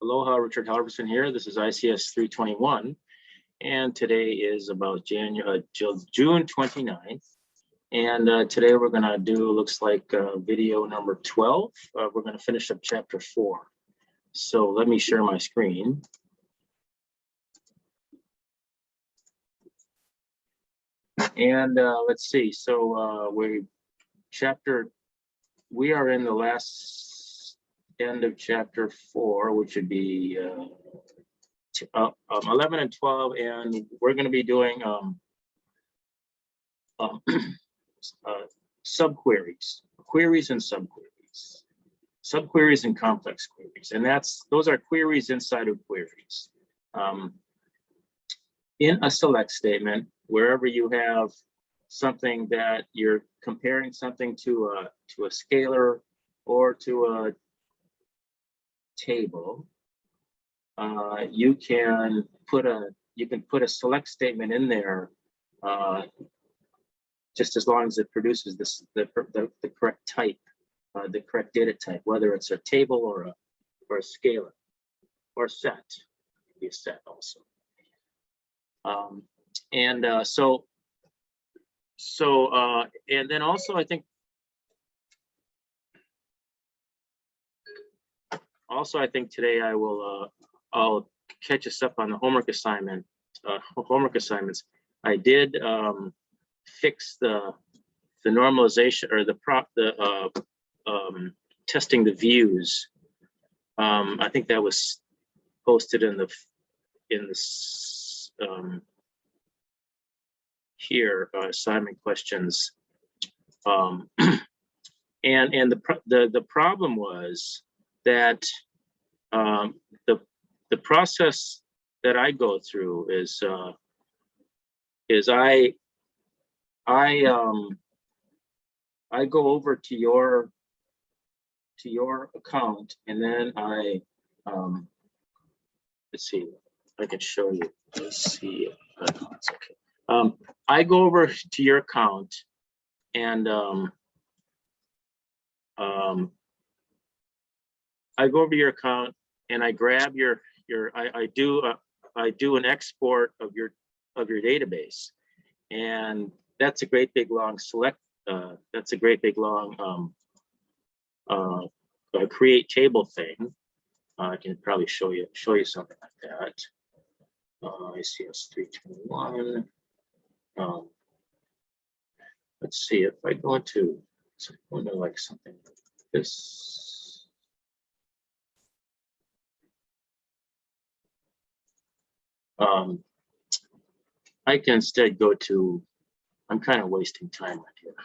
Aloha, Richard Halverson here. This is ICS321, and today is about June 29th. And today we're going to do, looks like video number 12. We're going to finish up chapter 4. So let me share my screen. And let's see. So we are in the last end of chapter 4, which would be 11 and 12, and we're going to be doing subqueries, queries and subqueries, subqueries and complex queries, and those are queries inside of queries. In a select statement, wherever you have something that you're comparing something to a scalar or to a table, you can put a select statement in there, just as long as it produces the correct type, the correct data type, whether it's a table or a scalar or set. It could be a set also. And then also I think today I'll catch us up on the homework assignments. I did fix the normalization or the testing the views. I think that was posted in this here, assignment questions. And the problem was that the process that I go through is I go over to your account, and then let's see, I can show you. Let's see. Okay. I go over to your account, and I go over to your account and I grab I do an export of your database, and that's a great big long select. That's a great big long create table thing. I can probably show you something like that. ICS321. Let's see if I go into like something like this. I can instead go to, I'm kind of wasting time right here.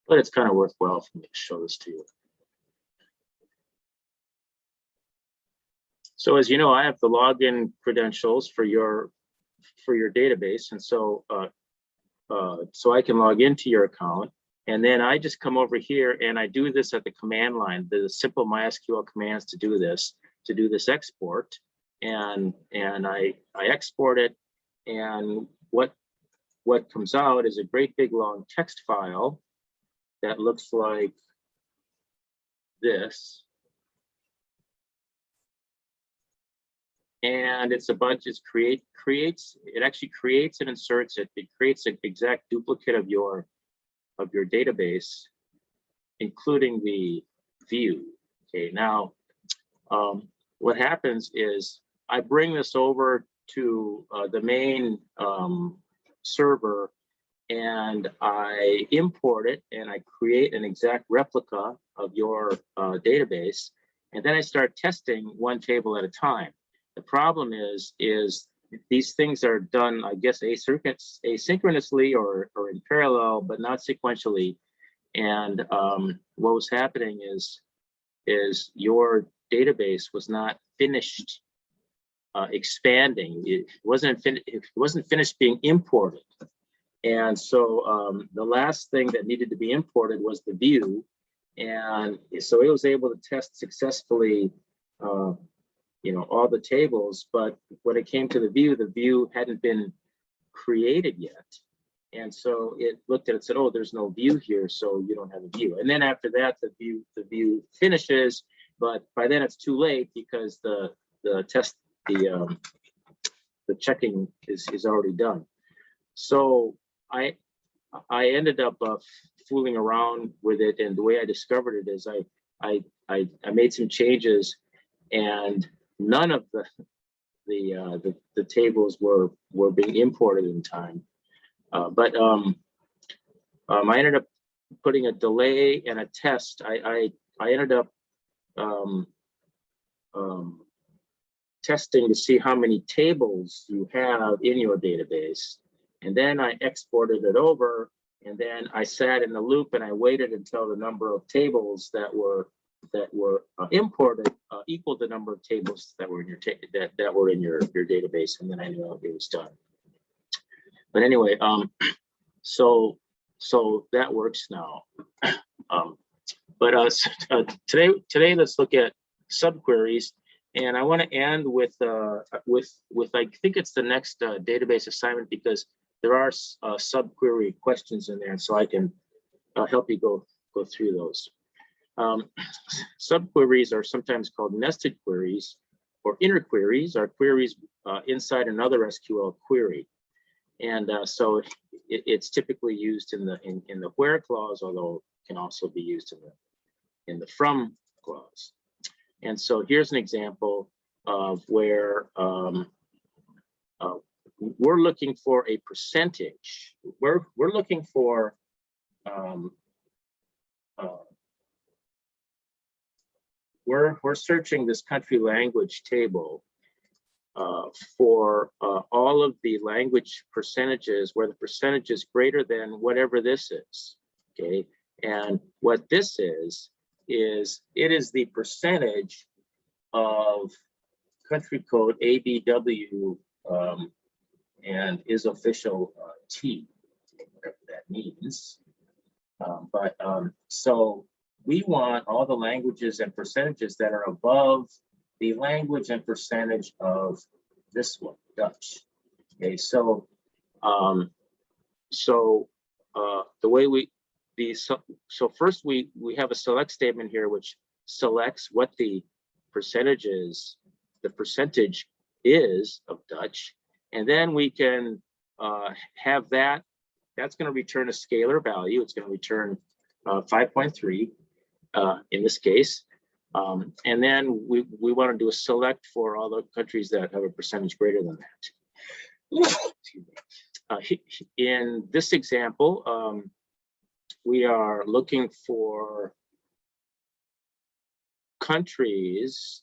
But it's kind of worthwhile for me to show this to you. So as you know, I have the login credentials for your database, and so I can log into your account, and then I just come over here and I do this at the command line, the simple MySQL commands to do this export, and I export it, and what comes out is a great big long text file that looks like this. And it's a bunch, it actually creates and inserts it. It creates an exact duplicate of your database, including the view. Okay, now what happens is I bring this over to the main server, and I import it, and I create an exact replica of your database, and then I start testing one table at a time. The problem is these things are done, I guess, asynchronously or in parallel, but not sequentially. And what was happening is your database was not finished expanding. It wasn't finished being imported. And so the last thing that needed to be imported was the view. And so it was able to test successfully all the tables, but when it came to the view hadn't been created yet. And so it looked at it and said, oh, there's no view here, so you don't have a view. And then after that, the view finishes, but by then it's too late because the checking is already done. So I ended up fooling around with it, and the way I discovered it is I made some changes, and none of the tables were being imported in time. But I ended up putting a delay and a test. I ended up testing to see how many tables you have in your database. And then I exported it over, and then I sat in the loop and I waited until the number of tables that were imported equaled the number of tables that were in your your database, and then I knew it was done. But anyway, so that works now. Today let's look at subqueries, and I want to end with I think it's the next database assignment, because there are subquery questions in there, so I can help you go through those. Subqueries are sometimes called nested queries or inner queries, or queries inside another SQL query. And so it's typically used in the where clause, although it can also be used in the from clause. And so here's an example of where we're looking for a percentage. We're looking for we're searching this country language table for all of the language percentages where the percentage is greater than whatever this is. Okay, and what this is it is the percentage of country code ABW and is official T, whatever that means. So we want all the languages and percentages that are above the language and percentage of this one, Dutch. Okay, so the way so first we have a select statement here which selects what the percentage is of Dutch, and then we can have that's going to return a scalar value. It's going to return 5.3 in this case. And then we want to do a select for all the countries that have a percentage greater than that. In this example, we are looking for countries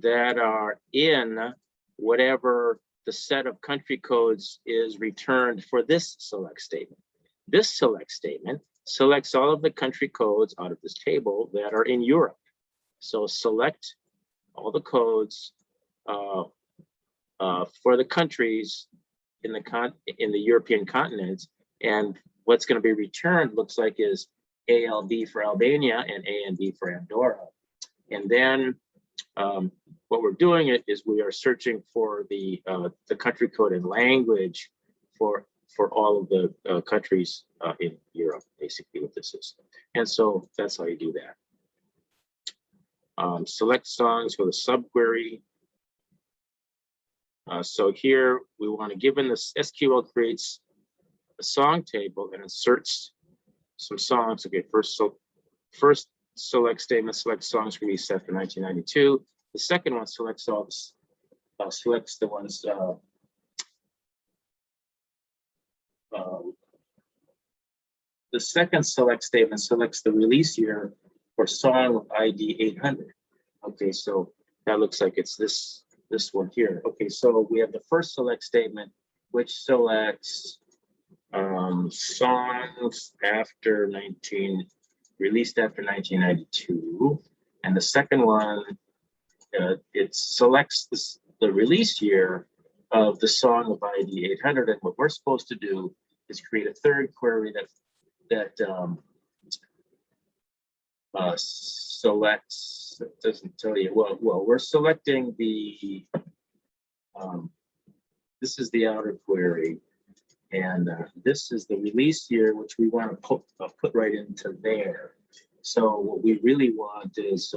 that are in whatever the set of country codes is returned for this select statement. This select statement selects all of the country codes out of this table that are in Europe. So select all the codes for the countries in the European continent, and what's going to be returned looks like is ALB for Albania and AND for Andorra. And then what we're doing is we are searching for the country code and language for all of the countries in Europe, basically what this is. And so that's how you do that. Select songs for the subquery. So here we want to, given this SQL creates a song table and inserts some songs. Okay, first select statement selects songs released after 1992. The second one selects songs, selects the ones the second select statement selects the release year for song with ID 800. Okay, so that looks like it's this one here. Okay, so we have the first select statement, which selects songs released after 1992, and the second one it selects the release year of the song of ID 800. And what we're supposed to do is create a third query that selects, it doesn't tell you, well, we're selecting the, this is the outer query, and this is the release year, which we want to put right into there. So what we really want is,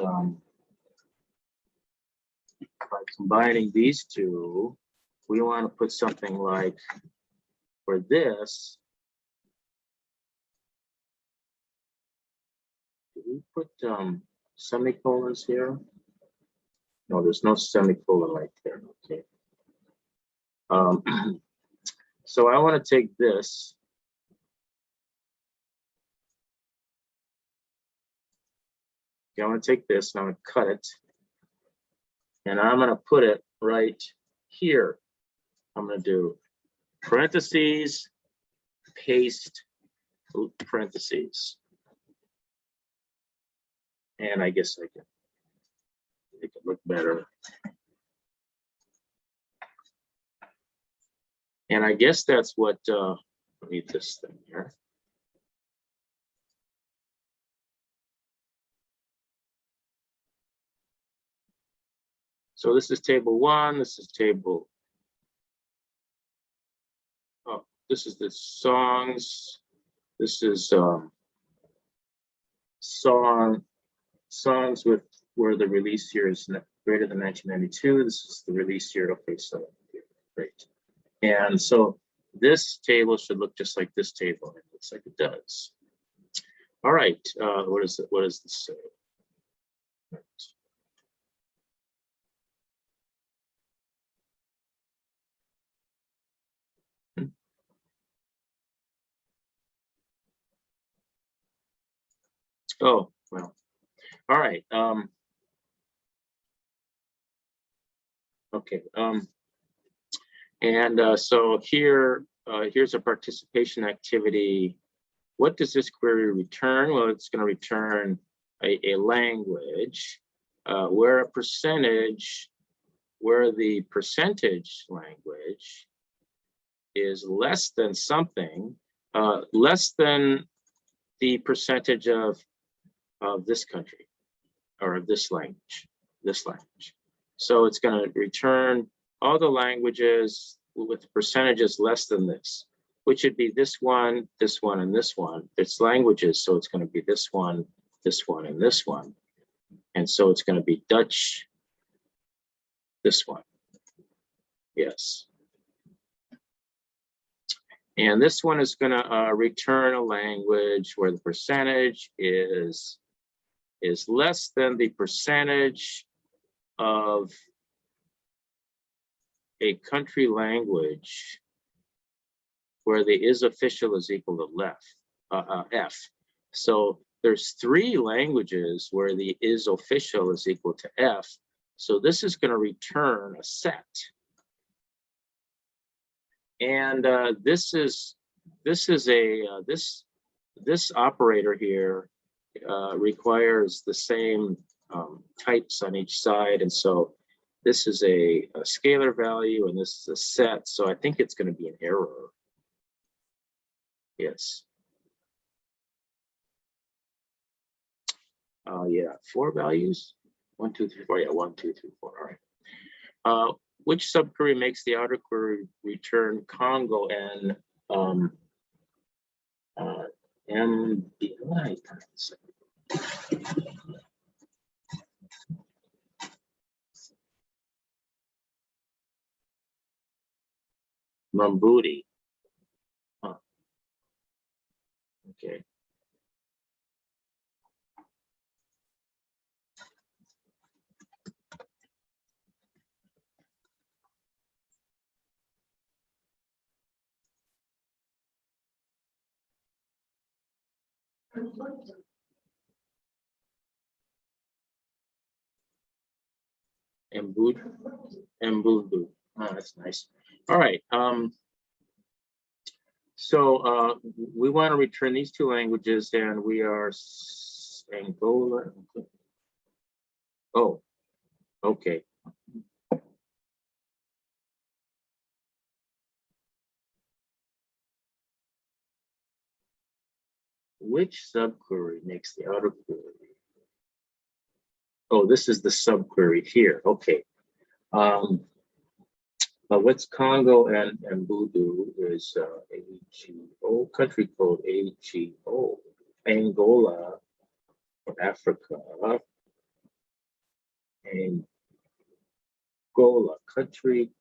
by combining these two, we want to put something like, for this, do we put semicolons here? No, there's no semicolon right there. Okay. So I want to take this. Okay, I want to take this and I'm going to cut it. And I'm going to put it right here. I'm going to do parentheses, paste, parentheses. And I guess I can make it look better. And I guess that's what, let me this thing here. So this is table 1, this is table, oh, this is the songs, this is songs with where the release year is greater than 1992. This is the release year. Okay, so great. And so this table should look just like this table. It looks like it does. All right. What is it? What does this say? Right. Oh, well. All right. Okay. So here, here's a participation activity. What does this query return? Well, it's going to return a language where a percentage, where the percentage language is less than something, less than the percentage of this country or of this language. So it's going to return all the languages with percentages less than this, which would be this one, and this one. It's languages, so it's going to be this one, and this one. And so it's going to be Dutch, this one. Yes. And this one is going to return a language where the percentage is less than the percentage of a country language where the is official is equal to F. So there's 3 languages where the is official is equal to F. So this is going to return a set. And this operator here requires the same types on each side, and so this is a scalar value and this is a set. So I think it's going to be an error. Yes. Yeah, 4 values. 1, 2, 3, 4. Yeah, 1, 2, 3, 4. All right. Which subquery makes the outer query return Congo and MBI? Mambuti. Huh. Okay. Mbudu. Oh, that's nice. All right. So we want to return these 2 languages, and we are Angola. Oh, okay. Which subquery makes the outer query Oh, this is the subquery here. Okay. What's Congo and Voodoo is AGO, country code AGO, Angola, or Africa, Angola, country,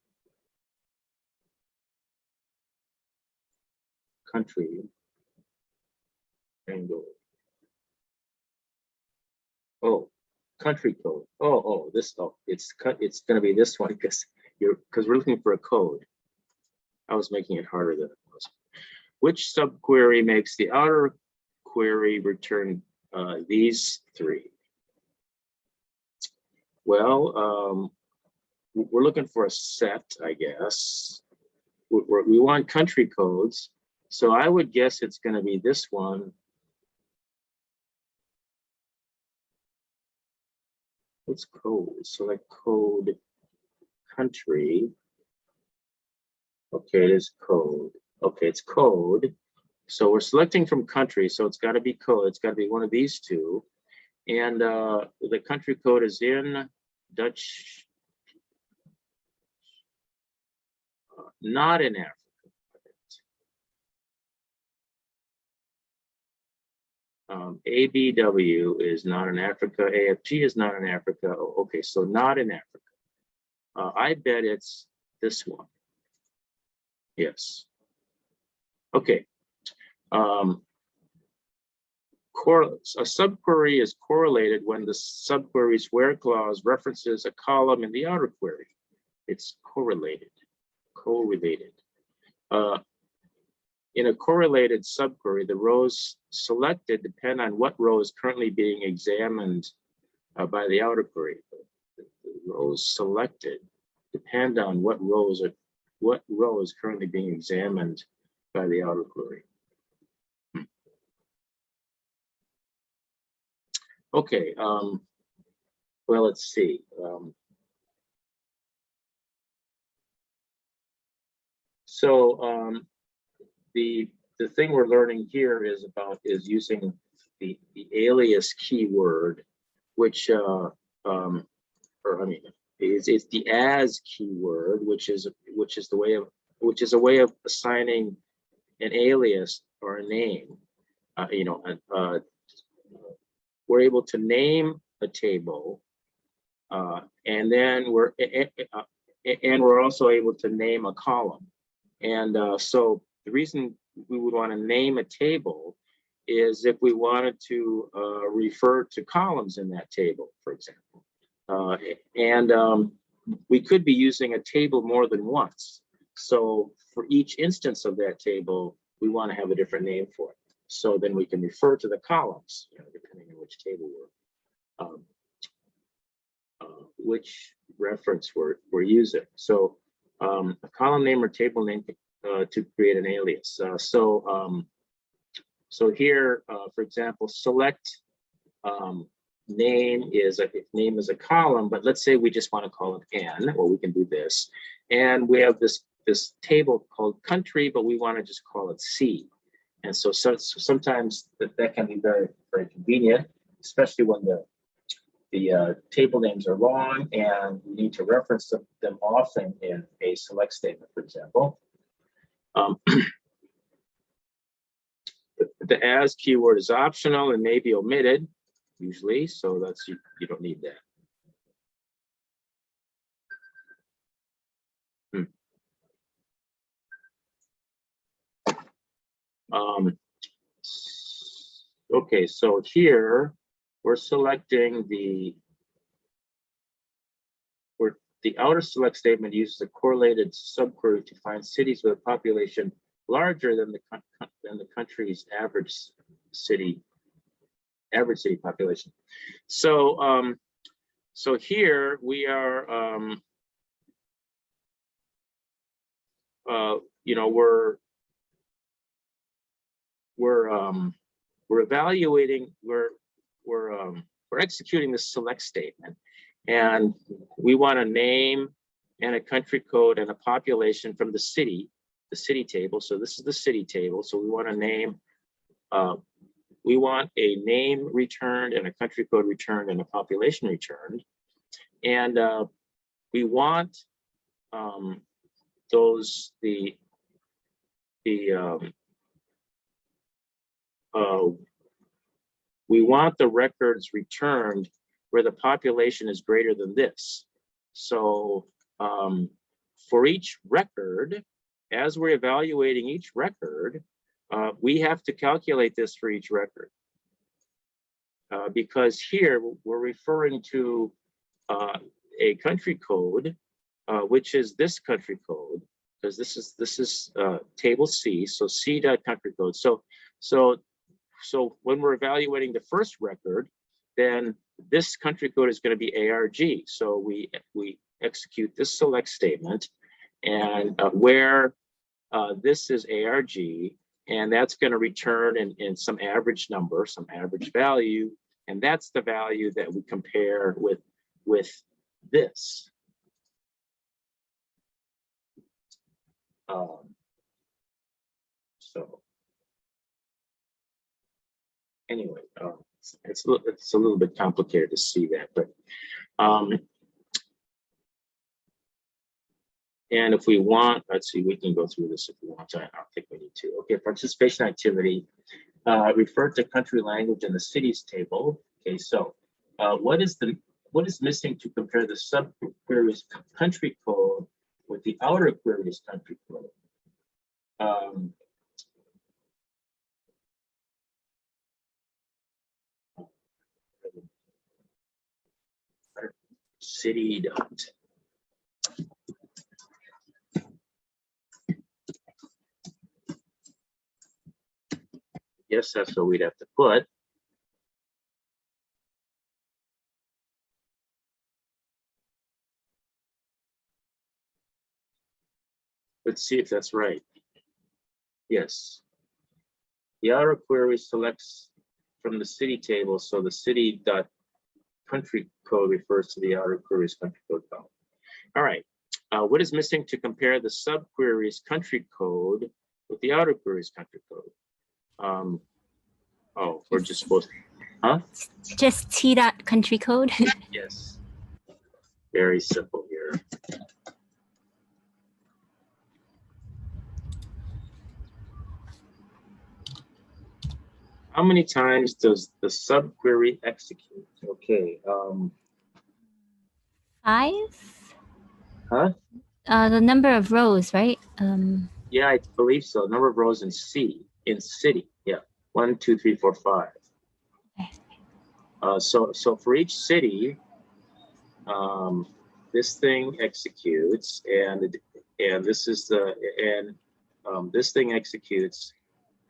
Angola. Oh, country code. Oh, this. Oh, it's going to be this one because we're looking for a code. I was making it harder than it was. Which subquery makes the outer query return these three? Well, we're looking for a set, I guess. We want country codes, so I would guess it's going to be this one. What's code? Select code, country. Okay, it is code. Okay, it's code. So we're selecting from country, so it's got to be code. It's got to be one of these two. And the country code is in Dutch, not in Africa. ABW is not in Africa. AFG is not in Africa. Oh, okay, so not in Africa. I bet it's this one. Yes. Okay. A subquery is correlated when the subquery's where clause references a column in the outer query. It's correlated. In a correlated subquery, the rows selected depend on what row is currently being examined by the outer query. The rows selected depend on what row is currently being examined by the outer query. Okay, well, let's see. The thing we're learning here is using the alias keyword, which it's the as keyword, which is a way of assigning an alias or a name. We're able to name a table, and then we're also able to name a column. And so the reason we would want to name a table is if we wanted to refer to columns in that table, for example. We could be using a table more than once. So for each instance of that table, we want to have a different name for it. So then we can refer to the columns, depending on which table which reference we're using. So a column name or table name to create an alias. So here, for example, select name is a column, but let's say we just want to call it N, or we can do this. And we have this table called country, but we want to just call it C. And so sometimes that can be very, very convenient, especially when the table names are long and we need to reference them often in a select statement, for example. The as keyword is optional and may be omitted usually, so that's you don't need that. Okay, so here we're selecting the outer select statement uses a correlated subquery to find cities with a population larger than the country's average city population. So so here we are we're evaluating, we're executing this select statement, and we want a name and a country code and a population from the city table. So this is the city table. So we want to name we want a name returned and a country code returned and a population returned. And we want we want the records returned where the population is greater than this. So for each record, as we're evaluating each record, we have to calculate this for each record. Because here we're referring to a country code, which is this country code, because this is table C, so C.country code. So when we're evaluating the first record, then this country code is going to be ARG. So we execute this select statement, and where this is ARG, and that's going to return in some average number, some average value, and that's the value that we compare with this. So anyway, it's a little bit complicated to see that, but and if we want, let's see, we can go through this if we want to. I don't think we need to. Okay, participation activity. Refer to country language in the cities table. Okay, so what is missing to compare the subqueries country code with the outer queries country code? City dot. Yes, that's what we'd have to put. Let's see if that's right. Yes. The outer query selects from the city table, so the city dot country code refers to the outer queries country code column. All right. What is missing to compare the subqueries country code with the outer queries country code? Oh, we're just supposed to, huh? Just T.country code. Yes. Very simple here. How many times does the subquery execute? Okay. 5? Huh? The number of rows, right? Yeah, I believe so. Number of rows in C, in city. Yeah. 1, 2, 3, 4, 5. Okay. So for each city, this thing executes, and this is this thing executes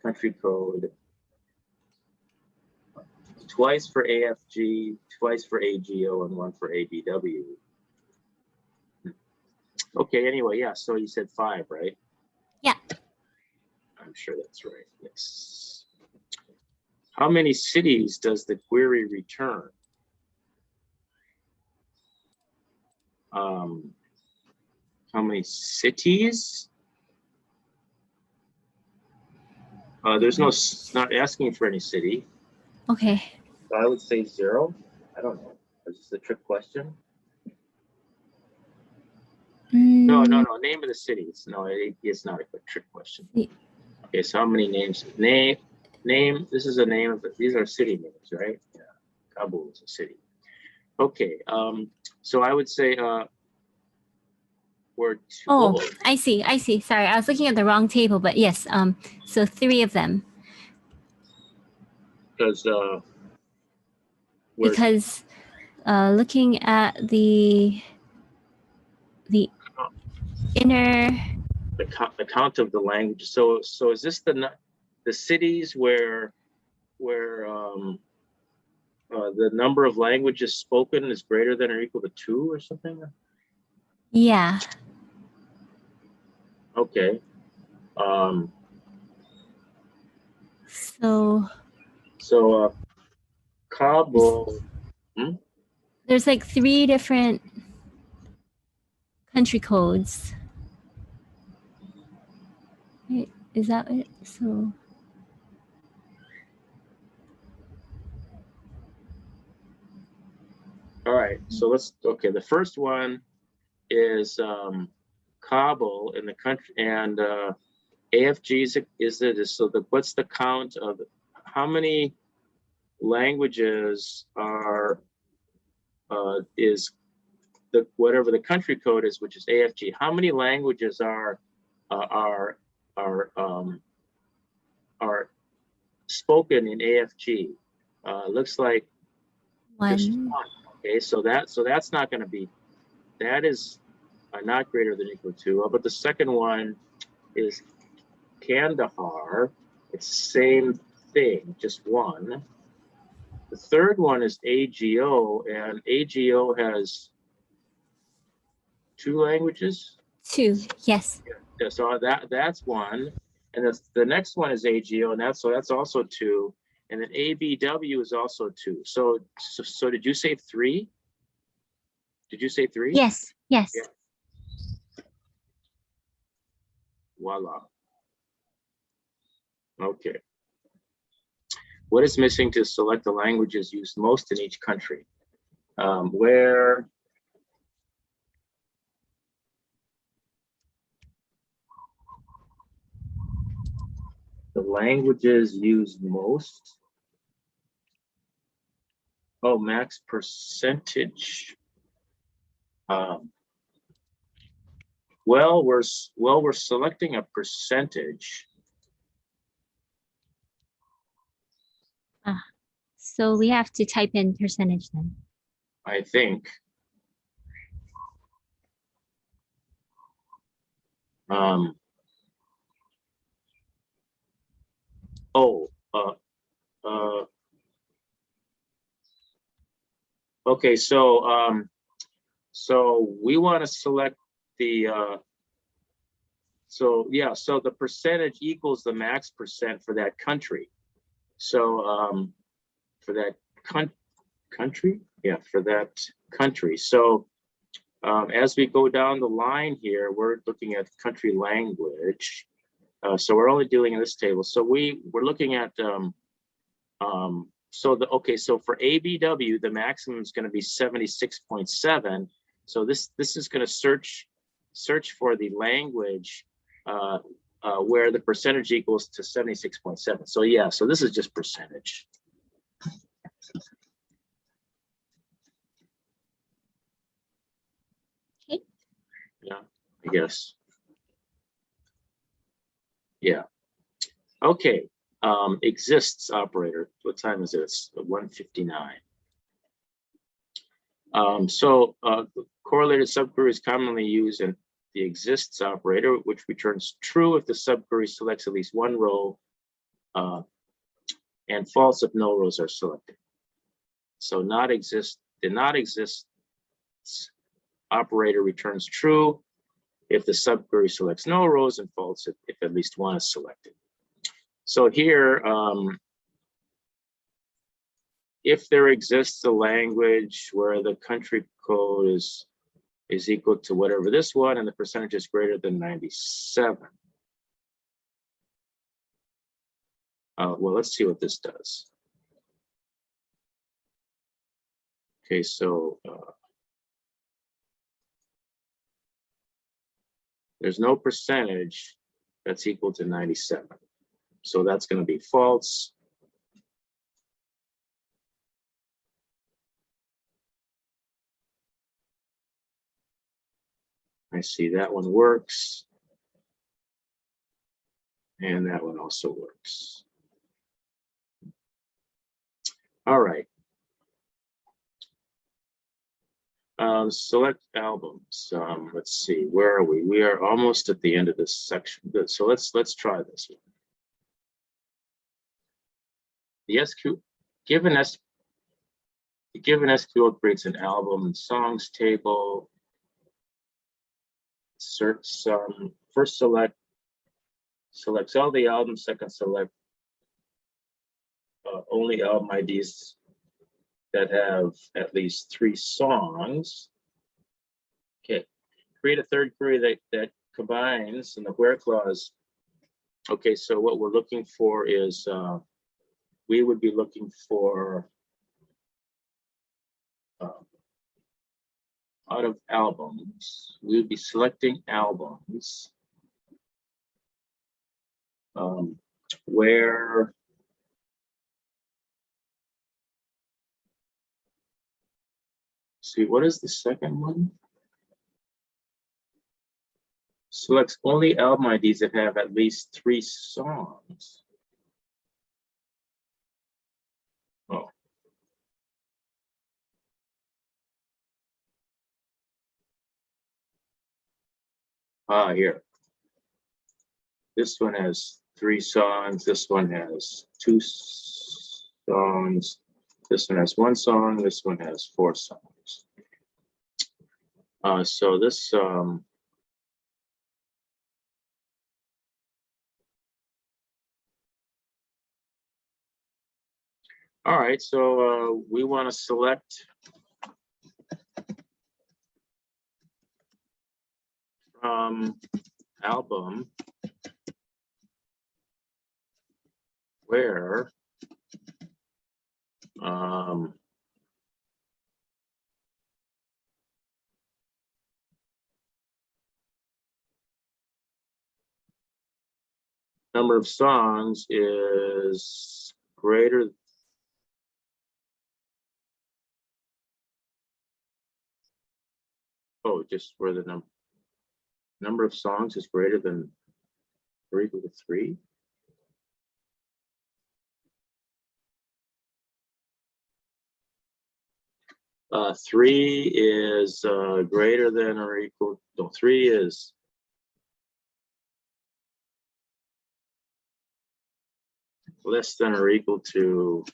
country code twice for AFG, twice for AGO, and 1 for ADW. Okay, anyway, yeah, so you said 5, right? Yeah. I'm sure that's right, yes. How many cities does the query return? How many cities? There's no, it's not asking for any city. Okay. So I would say 0. I don't know. Is this a trick question? No. Name of the cities. No, it's not a trick question. Yeah. Okay, so how many names? Name. This is a name of these are city names, right? Yeah. Kabul is a city. Okay. So I would say we're 2. Oh, I see. Sorry, I was looking at the wrong table, but yes. So 3 of them. Because looking at the inner, the count of the language. So is this the cities where the number of languages spoken is greater than or equal to 2 or something? Yeah. Okay. So Kabul. There's like 3 different country codes. Wait, is that it? So All right, so okay, the first one is Kabul in the country, and AFG what's the count of how many languages are is whatever the country code is, which is AFG. How many languages are spoken in AFG? Looks like just One. one. Okay, so that's not going to be, that is not greater than or equal to. But the second one is Kandahar. It's the same thing, just one. The third one is AGO, and AGO has 2 languages. 2. Yes. Yeah, so that's one, and the next one is AGO, and that's also 2, and then ABW is also 2. So did you say 3? Did you say 3? Yes. Yes. Yeah. Voila. Okay. What is missing to select the languages used most in each country? Where the languages used most? Oh, max percentage. Well, we're selecting a percentage. So we have to type in percentage then. I think. Okay, so we want to select the so the percentage equals the max percent for that country. So for that country, for that country. So as we go down the line here, we're looking at country language. So we're only dealing in this table. So we're looking at so for ABW, the maximum is going to be 76.7. So this is going to search for the language where the percentage equals to 76.7. So so this is just percentage. Okay. Yeah, I guess. Yeah. Okay. Exists operator. What time is this? 1:59. Correlated subqueries commonly use the exists operator, which returns true if the subquery selects at least one row, and false if no rows are selected. So the not exists operator returns true if the subquery selects no rows, and false if at least one is selected. So here, if there exists a language where the country code is equal to whatever this one, and the percentage is greater than 97. Well, let's see what this does. Okay, so there's no percentage that's equal to 97. So that's going to be false. I see that one works. And that one also works. All right. Select albums. Let's see, where are we? We are almost at the end of this section. Good. So let's try this one. The given SQL creates an album and songs table. Search first selects all the albums. Second, select only album IDs that have at least 3 songs. Okay, create a third query that combines in the where clause. Okay, so what we're looking for is we would be looking for out of albums, we would be selecting albums where see, what is the second one? Selects only album IDs that have at least 3 songs. Oh. Ah, here. This one has 3 songs. This one has 2 songs. This one has 1 song. This one has 4 songs. So this all right, so we want to select from album where number of songs is greater. Oh, just where the number of songs is greater than or equal to 3. Three is greater than or equal. No, 3 is less than or equal to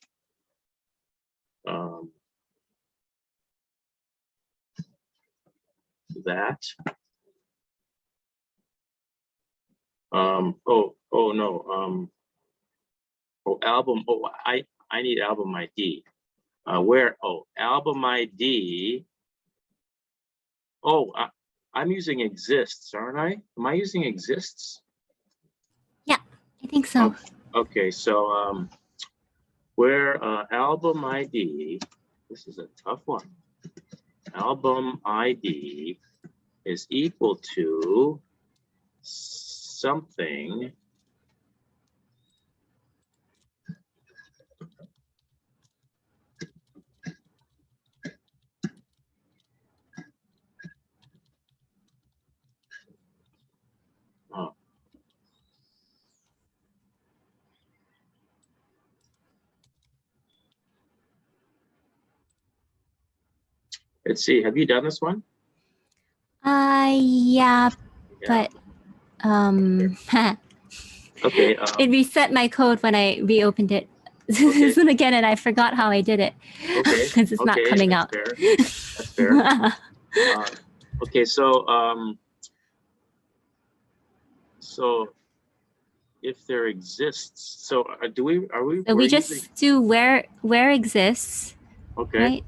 that. Oh no. Oh, album. Oh, I need album ID. Where? Oh, album ID. Oh, I'm using exists, aren't I? Am I using exists? Yeah, I think so. Okay, so where album ID, this is a tough one. Album ID is equal to something let's see, have you done this one? Yeah, but okay. It reset my code when I reopened it. Okay. Again, and I forgot how I did it. Okay. Because it's not coming that's out. Fair. That's fair. Okay, so so if there exists, so are we? So we just do where exists. Okay. Right.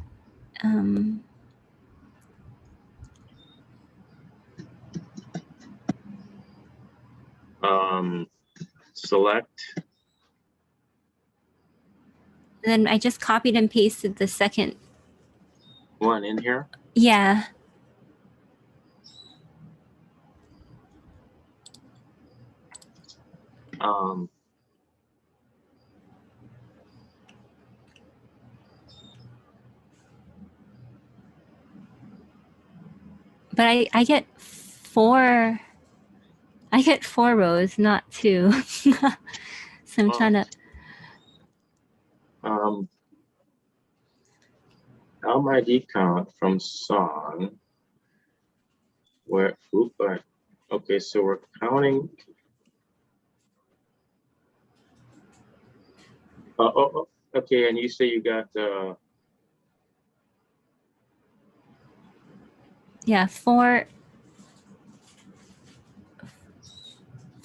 Select. Then I just copied and pasted the second one in here. Yeah. But I get 4. I get 4 rows, not 2. So I'm trying to. Album ID count from song. Where? Okay, so we're counting. Okay, and you say you got. Yeah, 4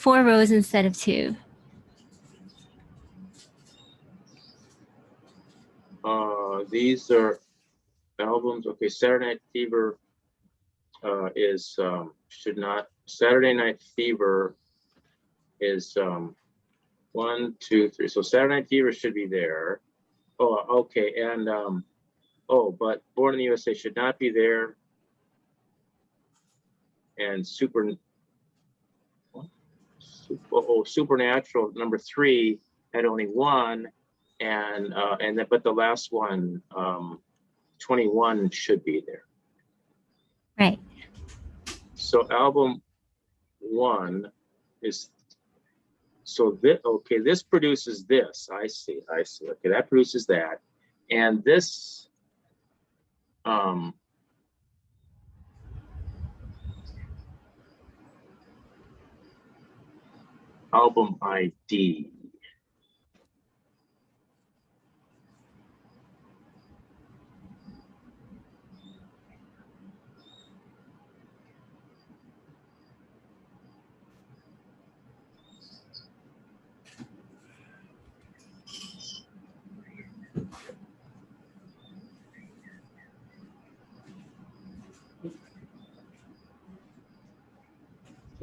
rows instead of 2. These are albums. Okay, Saturday Night Fever is should not. Saturday Night Fever is 1, 2, 3. So Saturday Night Fever should be there. Oh, okay, and but Born in the USA should not be there. and Supernatural number 3 had only 1, but the last one, 21 should be there. Right. So album 1 is, so this, okay, this produces this. I see. Okay, that produces that. And this, album ID.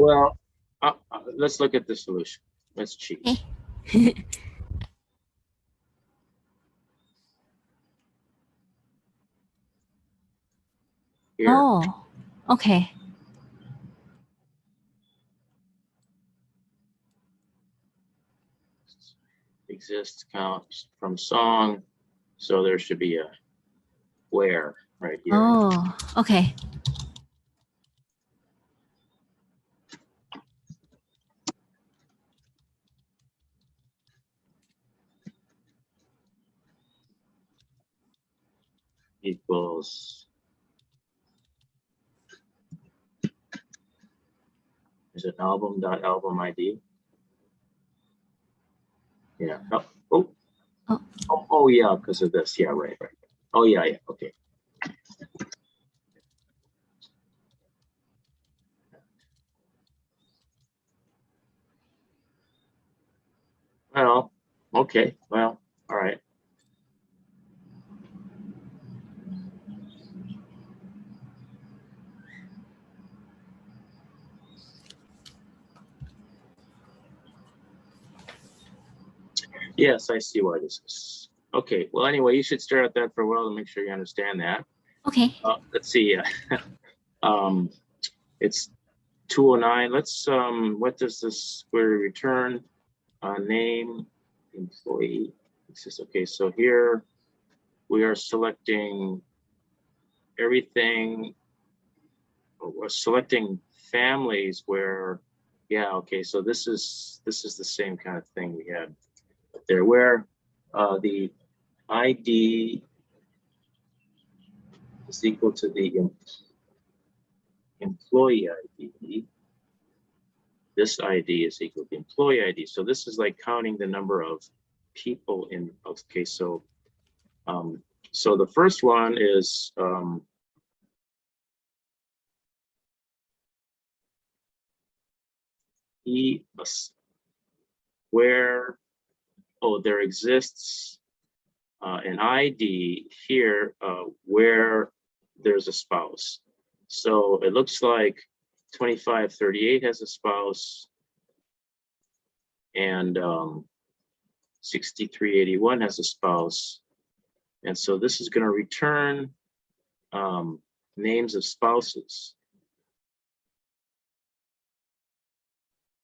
Well, let's look at the solution. Let's cheat. Okay. Here. Oh, okay. Exists counts from song, so there should be a where right here. Oh, okay. Equals, is it album.album ID? Yeah. Oh yeah, because of this. Yeah, right. Oh yeah, okay. Well, okay. Well, all right. Yes, I see why this is. Okay, well, anyway, you should stare at that for a while to make sure you understand that. Okay. Let's see. It's 209. Let's, what does this query return? Name, employee. Okay, so here we are selecting everything. We're selecting families where, yeah, okay, so this is the same kind of thing we had there, where the ID is equal to the employee ID. This ID is equal to the employee ID. So this is like counting the number of people in, okay, so so the first one is where, oh, there exists an ID here where there's a spouse. So it looks like 2538 has a spouse, and 6381 has a spouse. And so this is going to return names of spouses.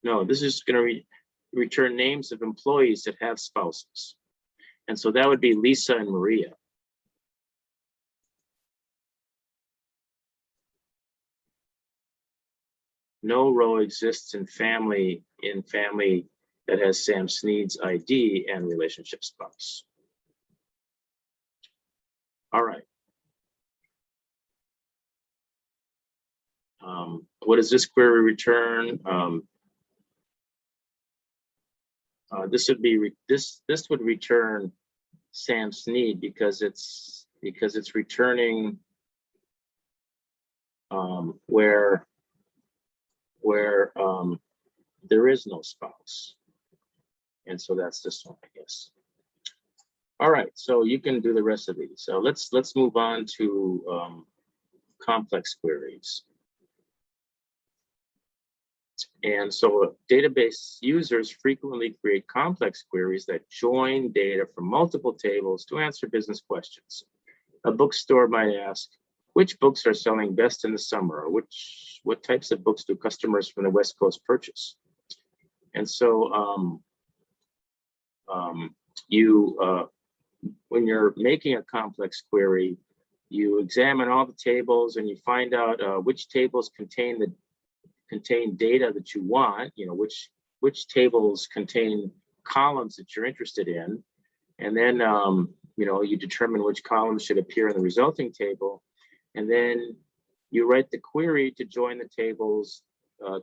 No, this is going to return names of employees that have spouses. And so that would be Lisa and Maria. No row exists in family that has Sam Snead's ID and relationship spouse. All right. What does this query return? This would be this would return Sam Snead because it's returning where there is no spouse, and so that's this one, I guess. All right, so you can do the rest of these. So let's move on to complex queries. And so database users frequently create complex queries that join data from multiple tables to answer business questions. A bookstore might ask, which books are selling best in the summer, or which what types of books do customers from the West Coast purchase? And so when you're making a complex query, you examine all the tables and you find out which tables contain data that you want, which tables contain columns that you're interested in. And then, you determine which columns should appear in the resulting table. And then you write the query to join the tables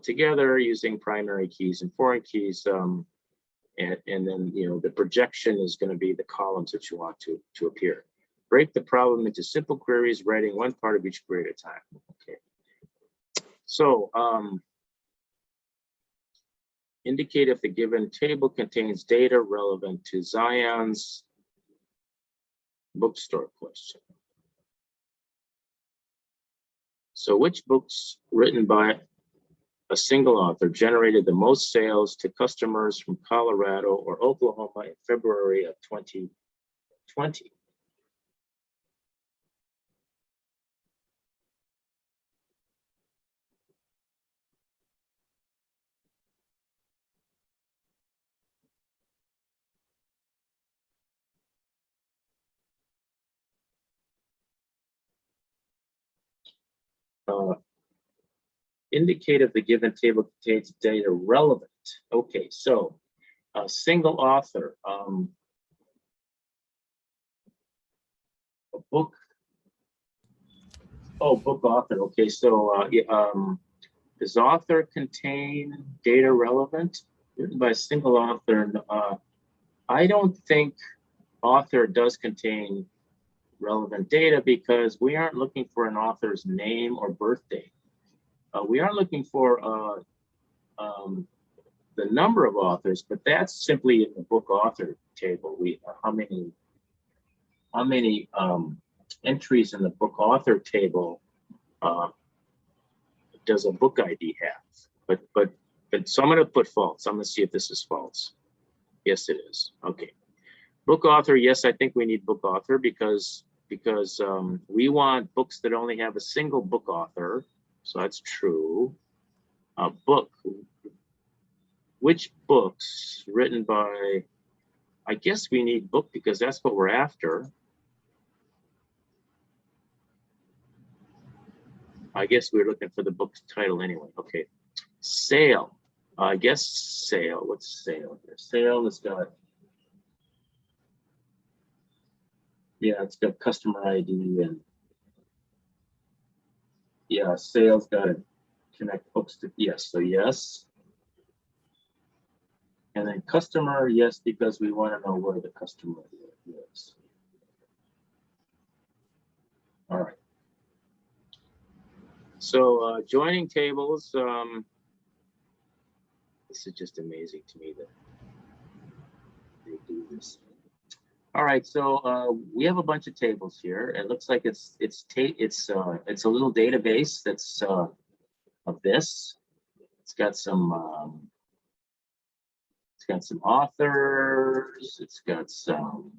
together using primary keys and foreign keys. And then, the projection is going to be the columns that you want to appear. Break the problem into simple queries, writing one part of each query at a time. Okay. So, indicate if the given table contains data relevant to Zion's bookstore question. So which books written by a single author generated the most sales to customers from Colorado or Oklahoma in February of 2020? Indicate if the given table contains data relevant. Okay, so a single author, a book. Oh, book author. Okay, so does author contain data relevant? Written by a single author. I don't think author does contain relevant data because we aren't looking for an author's name or birth date. We are looking for the number of authors, but that's simply in the book author table. How many entries in the book author table does a book ID have? But so I'm going to put false. I'm going to see if this is false. Yes, it is. Okay. Book author. Yes, I think we need book author because we want books that only have a single book author. So that's true. Book. Which books written by? I guess we need book because that's what we're after. I guess we're looking for the book title anyway. Okay. Sale. I guess sale. What's sale here? Sale has got. Yeah, it's got customer ID and. Yeah, sales got to connect books to. Yes. So yes. And then customer, yes, because we want to know where the customer is. All right. So joining tables, this is just amazing to me that they do this. All right, so we have a bunch of tables here. It looks like it's a little database that's of this. It's got some authors. It's got some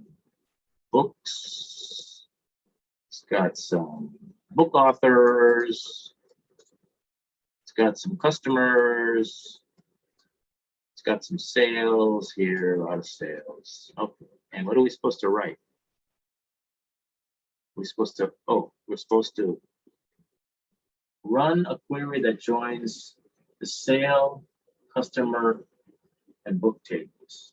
books. It's got some book authors. It's got some customers. It's got some sales here, a lot of sales. Okay, and what are we supposed to write? We're supposed to run a query that joins the sale, customer, and book tables.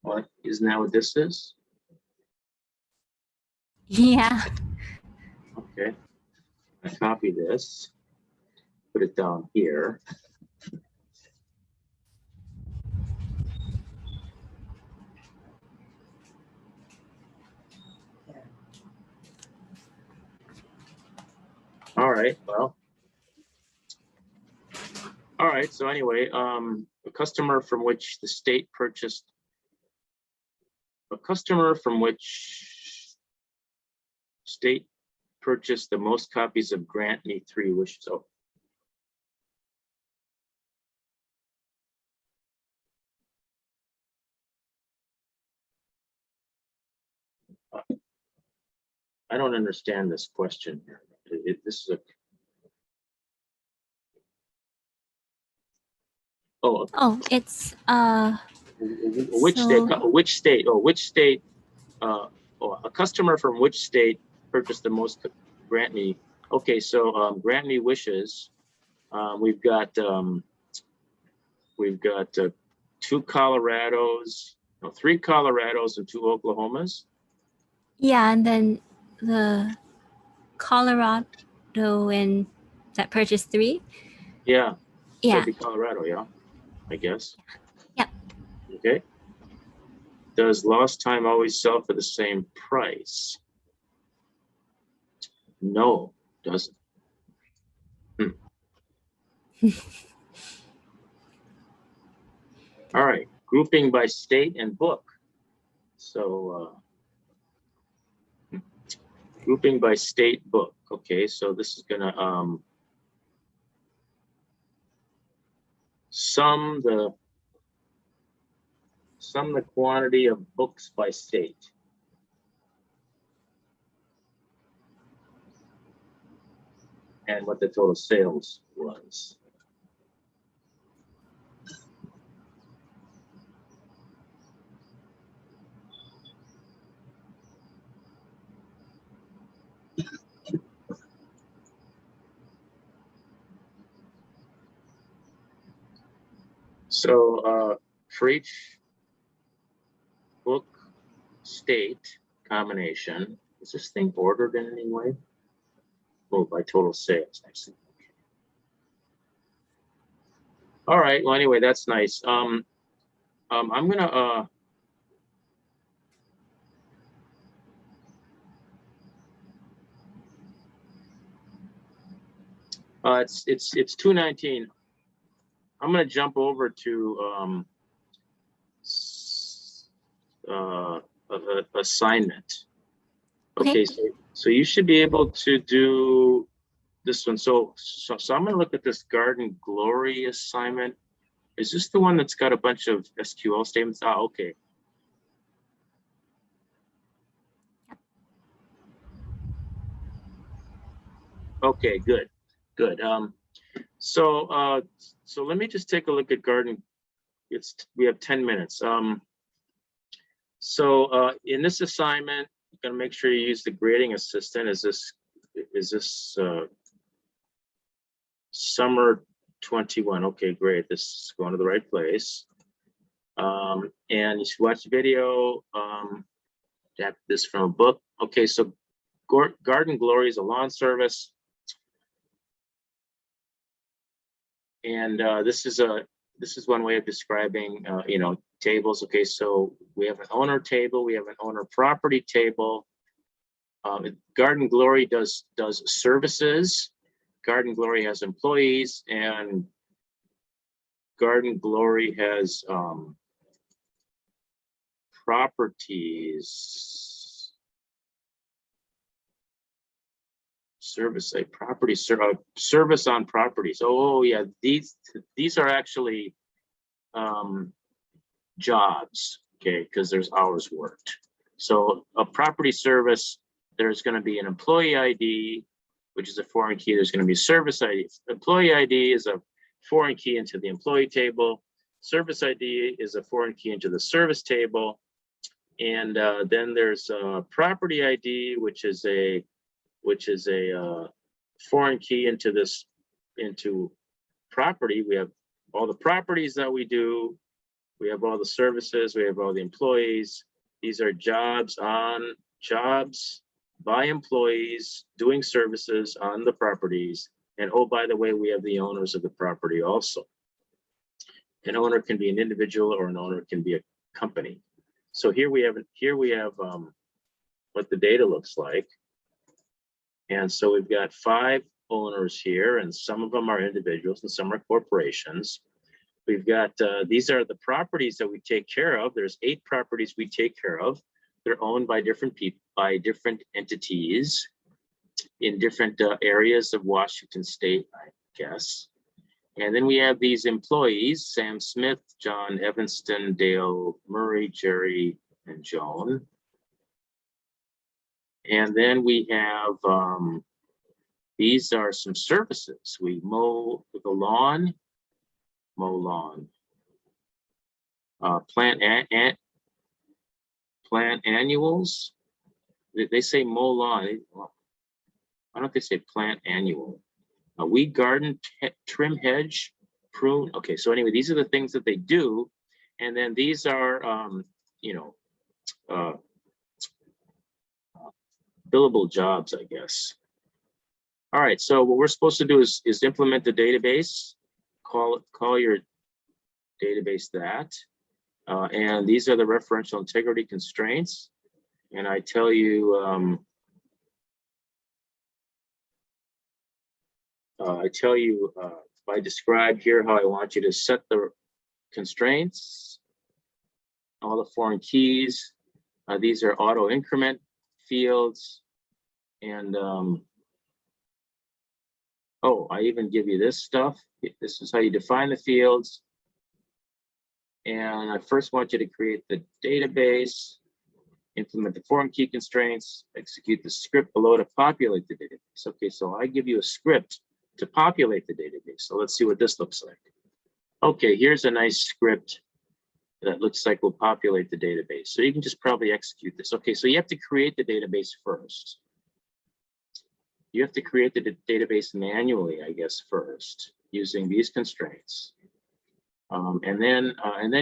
What, isn't that what this is? Yeah. Okay, I copy this, put it down here. All right, well. All right, so anyway, a customer from which the state purchased, the most copies of Grant Me 3 Wishes. Oh. I don't understand this question here. This is a. Oh, Oh, it's which so state? Which state? Oh, which state? A customer from which state purchased the most? Grant me. Okay, so grant me wishes. We've got 2 Colorados, no, 3 Colorados and 2 Oklahomas. yeah, and then the Colorado and that purchased 3. Yeah, Yeah. that'd be Colorado, yeah, I guess. Yep. Okay. Does lost time always sell for the same price? No, doesn't. All right, grouping by state and book. So grouping by state book. Okay, so this is gonna sum the quantity of books by state. And what the total sales was. So for each book state combination, is this thing ordered in any way? Oh, by total sales, I see. All right, well, anyway, that's nice. I'm gonna it's 2:19. I'm gonna jump over to assignment. Okay, so you should be able to do this one. So I'm gonna look at this Garden Glory assignment. Is this the one that's got a bunch of SQL statements? Ah, okay. Okay, good. So let me just take a look at Garden. We have 10 minutes. In this assignment, you're gonna make sure you use the grading assistant. Is this summer 21? Okay, great. This is going to the right place. And you should watch the video. Adapt this from a book. Okay, so Garden Glory is a lawn service. And this is one way of describing tables. Okay, so we have an owner table, we have an owner property table. Garden Glory does services. Garden Glory has employees, and Garden Glory has properties. Service a property service on properties. Oh yeah, these are actually jobs, okay, because there's hours worked. So a property service, there's going to be an employee ID, which is a foreign key. There's going to be service ID. Employee ID is a foreign key into the employee table. Service ID is a foreign key into the service table. And then there's a property ID, which is a foreign key into property. We have all the properties that we do. We have all the services. We have all the employees. These are jobs by employees doing services on the properties. And oh, by the way, we have the owners of the property also. An owner can be an individual, or an owner can be a company. So here we have what the data looks like. And so we've got 5 owners here, and some of them are individuals and some are corporations. We've got, these are the properties that we take care of. There's 8 properties we take care of. They're owned by different people, by different entities in different areas of Washington State, I guess. And then we have these employees: Sam Smith, John Evanston, Dale Murray, Jerry, and Joan. And then we have, these are some services. We mow the lawn, mow lawn. Plant annuals. They say mow lawn. Why don't they say plant annual? Weed garden, trim hedge, prune. Okay, so anyway, these are the things that they do. And then these are, you know, billable jobs, I guess. All right, so what we're supposed to do is implement the database, call your database that. And these are the referential integrity constraints. And I tell you, I describe here how I want you to set the constraints, all the foreign keys. These are auto increment fields. And oh, I even give you this stuff. This is how you define the fields. And I first want you to create the database, implement the foreign key constraints, execute the script below to populate the database. Okay, so I give you a script to populate the database. So let's see what this looks like. Okay, here's a nice script that looks like will populate the database. So you can just probably execute this. Okay, so you have to create the database first. You have to create the database manually, I guess, first, using these constraints. And then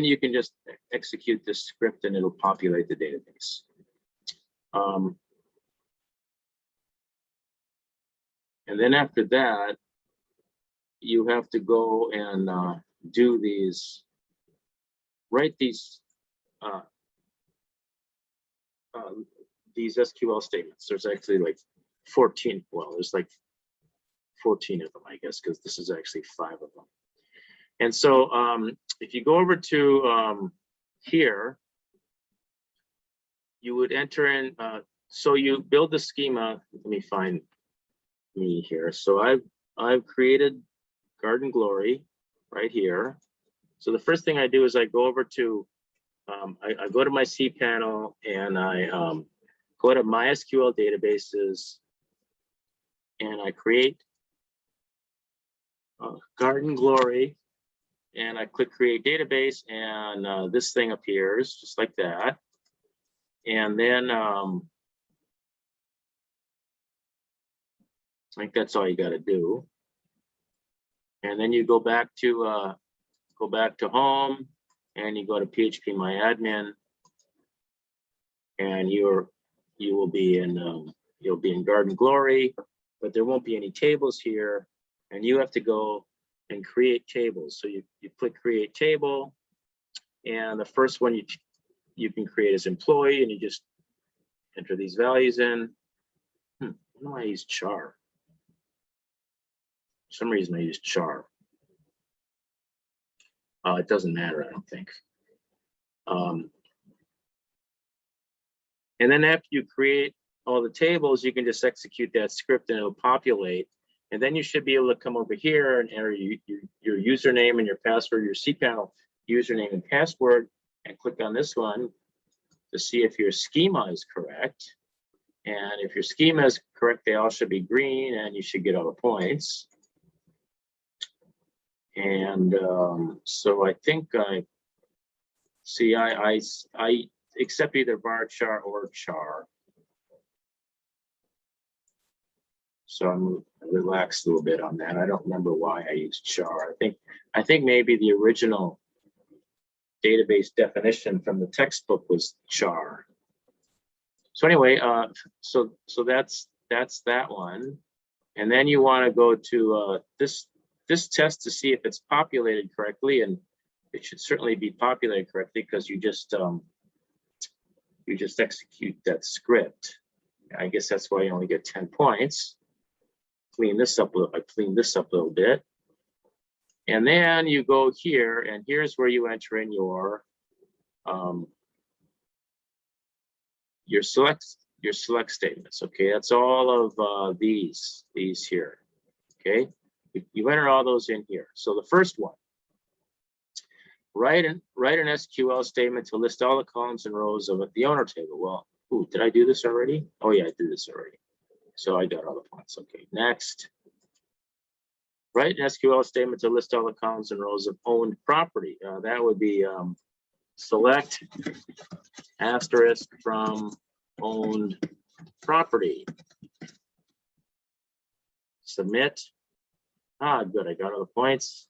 you can just execute this script and it'll populate the database. And then after that, you have to go and do these, write these SQL statements. There's actually like 14, well, there's like 14 of them, I guess, because this is actually 5 of them. And so if you go over to here, you would enter in, so you build the schema. Let me find me here. So I've created Garden Glory right here. So the first thing I do is I go over to, I go to my cPanel and I go to MySQL databases and I create Garden Glory. And I click create database and this thing appears just like that. And then I think that's all you got to do. And then you go back to home and you go to phpMyAdmin and you will be in you'll be in Garden Glory, but there won't be any tables here, and you have to go and create tables. So you click create table, and the first one you can create as employee, and you just enter these values in. Why do I use char? For some reason I use char. It doesn't matter, I don't think. And then after you create all the tables, you can just execute that script and it'll populate. And then you should be able to come over here and enter your username and your password, your cPanel username and password, and click on this one to see if your schema is correct. And if your schema is correct, they all should be green and you should get all the points. And so I think I accept either varchar or char. So I'm relaxed a little bit on that. I don't remember why I used char. I think maybe the original database definition from the textbook was char. So anyway, so that's that one. And then you want to go to this test to see if it's populated correctly, and it should certainly be populated correctly because you just execute that script. I guess that's why you only get 10 points. Clean this up. I cleaned this up a little bit, and then you go here, and here's where you enter in your select statements. Okay, that's all of these here. Okay, you enter all those in here. So the first one, write an SQL statement to list all the columns and rows of the owner table. Well, Ooh, did I do this already? Oh yeah, I did this already. So I got all the points. Okay, next. Write an SQL statement to list all the columns and rows of owned property. That would be select asterisk from owned property. Submit. Good, I got all the points.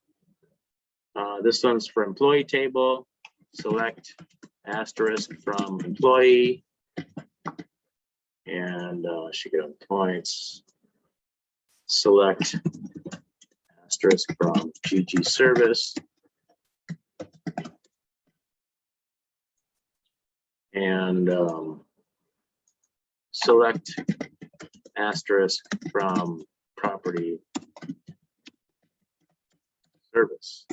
This one's for employee table. Select asterisk from employee. And she got points. Select asterisk from GG service. And select asterisk from property service.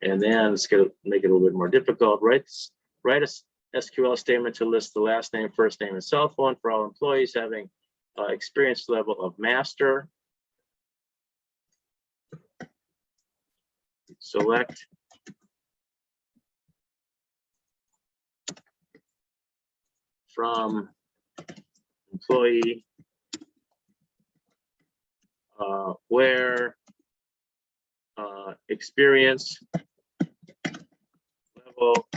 And then it's going to make it a little bit more difficult. Write a SQL statement to list the last name, first name, and cell phone for all employees having experience level of master. Select from employee where experience level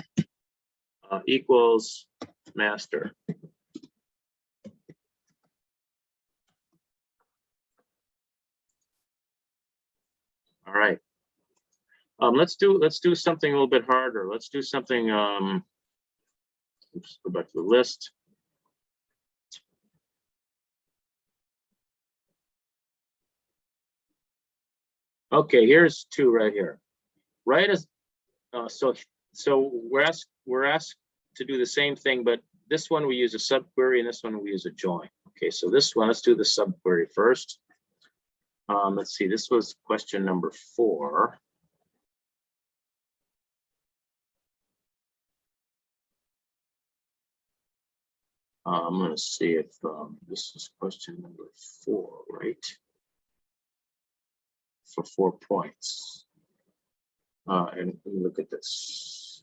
equals master. All right. Let's do something a little bit harder. Let's do something. Let's go back to the list. Okay, here's two right here. Write as so we're asked to do the same thing, but this one we use a subquery and this one we use a join. Okay, so this one, let's do the subquery first. Let's see, this was question number 4. I'm going to see if this is question number 4, right? For 4 points. And look at this.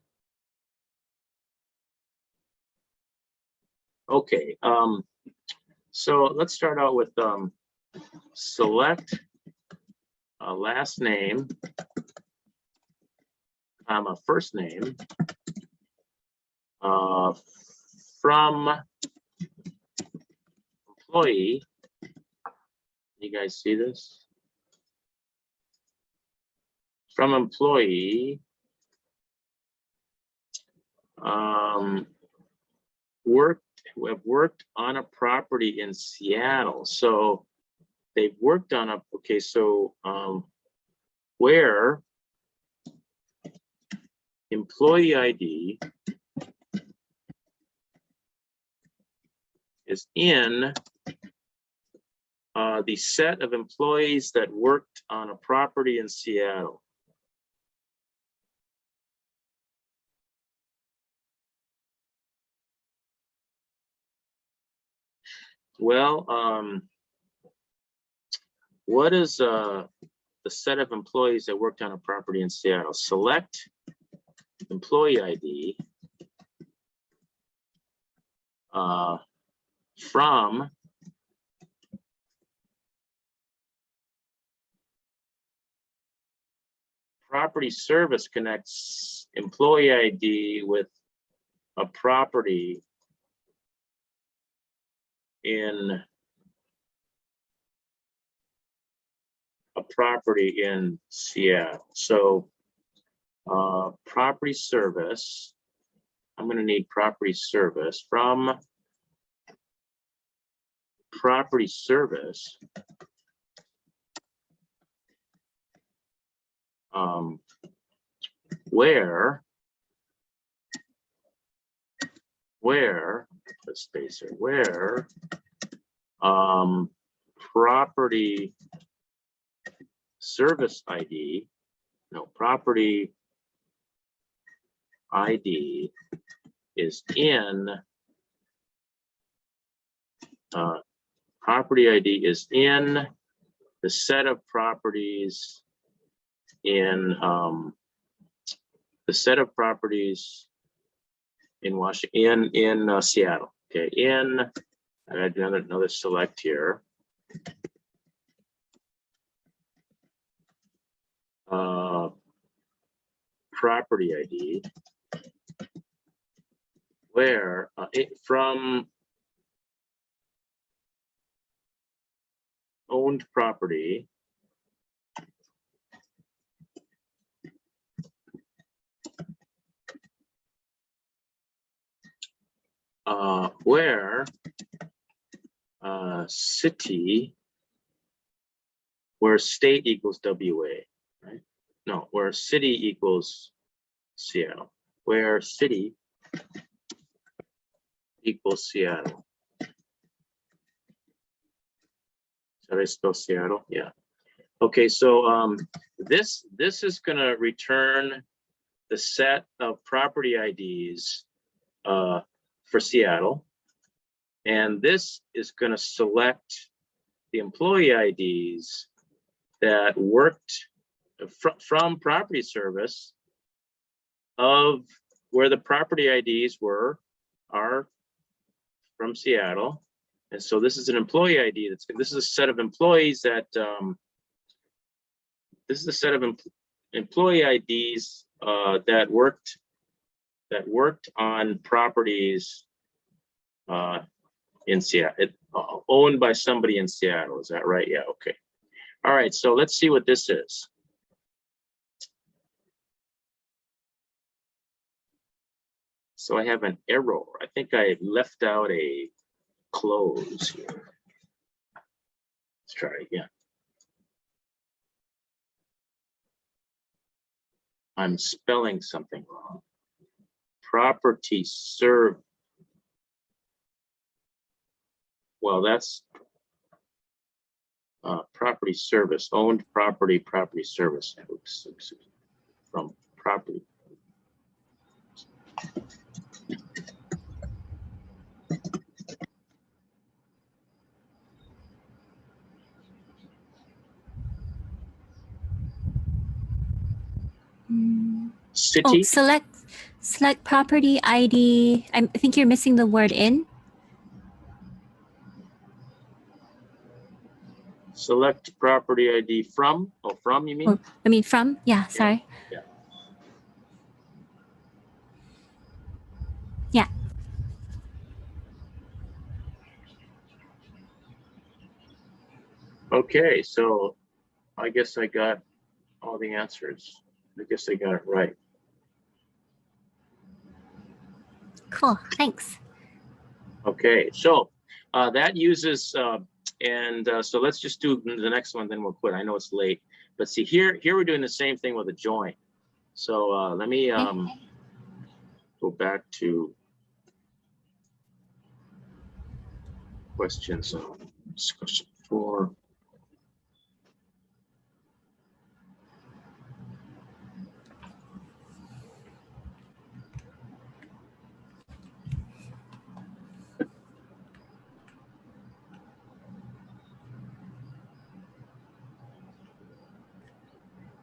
Okay, so let's start out with select last name, comma, first name from employee. You guys see this? From employee have worked on a property in Seattle. So they've worked on a, okay, so where employee ID is in the set of employees that worked on a property in Seattle. Well, what is the set of employees that worked on a property in Seattle? Select employee ID from property service connects employee ID with a property in Seattle. So property service, I'm going to need property service from property service. Where the spacer, where property service ID, no, property ID is in property ID is in the set of properties in the set of properties in Washington, in Seattle. Okay, I got another select here. Property ID, where from owned property, where city, where state equals WA, right? No, where city equals Seattle, where city equals Seattle. Should I spell Seattle? Yeah. Okay, so this is going to return the set of property IDs for Seattle, and this is going to select the employee IDs that worked from property service of where the property IDs are from Seattle. And so this is an employee ID. This is a set of employees that this is a set of employee IDs that worked on properties in Seattle, owned by somebody in Seattle. Is that right? Yeah. Okay. All right. So let's see what this is. So I have an error. I think I left out a close here. Let's try it again. I'm spelling something wrong. Property serve. Well, that's property service, owned property service. Oops, from property. City. Oh, select property ID. I think you're missing the word in. Select property ID from. Oh, from you mean? Oh, I mean from. Yeah, sorry. Yeah. Yeah. Okay, so I guess I got all the answers. I guess I got it right. Cool. Thanks. Okay, so that uses so let's just do the next one, then we'll quit. I know it's late, but see here we're doing the same thing with a join. So let me go back to questions. Question 4.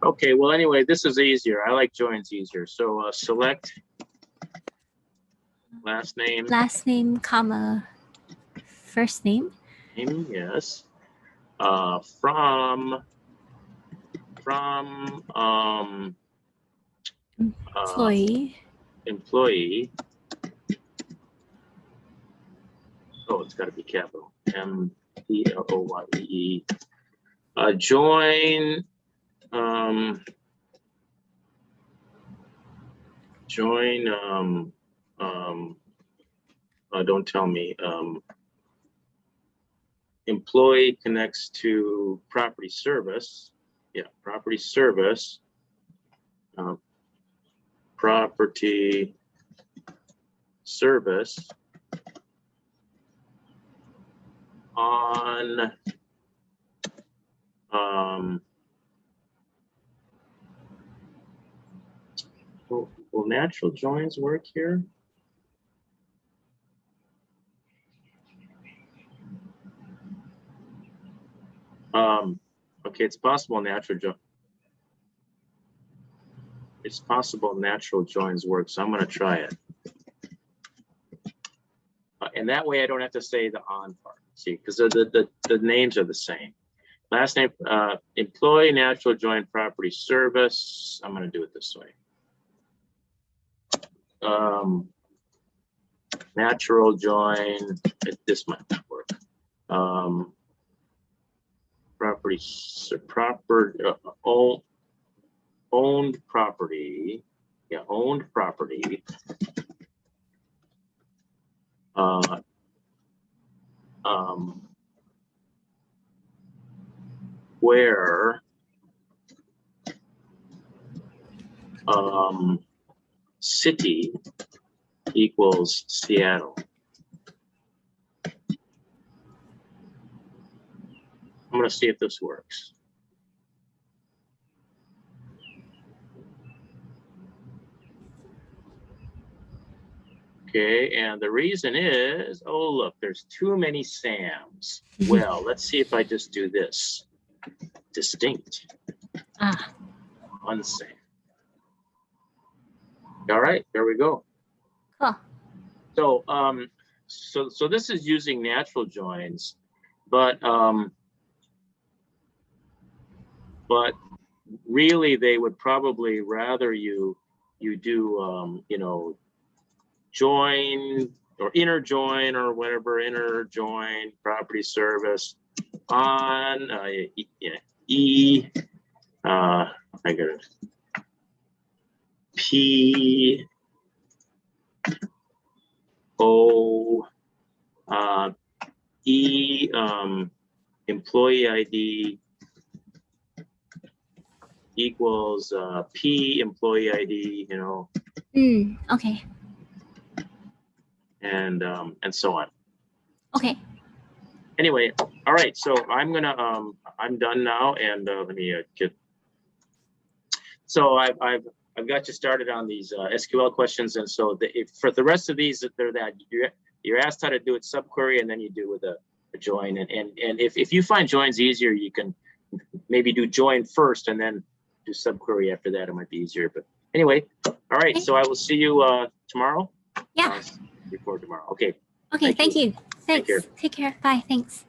Okay, well, anyway, this is easier. I like joins easier. So select last name, comma, first name. Yes. From employee. Oh, it's got to be capital. MPLOYE. Join. Don't tell me. Employee connects to property service. Yeah, property service. Property service on will natural joins work here? Okay, it's possible natural join. it's possible natural joins work, so I'm going to try it. And that way I don't have to say the on part, see, because the names are the same. Last name, employee natural join property service. I'm going to do it this way. Natural join, this might not work. Property, owned property. Yeah, owned property. Where city equals Seattle. I'm going to see if this works. Okay, and the reason is, oh, look, there's too many Sams. Well, let's see if I just do this. Distinct. One Sam. All right, there we go. Cool. So this is using natural joins, but really they would probably rather you do you know, join or inner join or whatever, inner join property service on I got it. P O E employee ID equals P employee ID, you know. Okay. And so on. Okay. Anyway, all right. So I'm gonna I'm done now, and let me get. So I've got you started on these SQL questions, and so for the rest of these, they're that you're asked how to do it subquery, and then you do with a join, and if you find joins easier, you can maybe do join first and then do subquery after that. It might be easier, but anyway, all right. Okay. So I will see you tomorrow. Yeah. Record tomorrow. Okay. Okay. Thank you. Thanks. care. Take care. Bye. Thanks.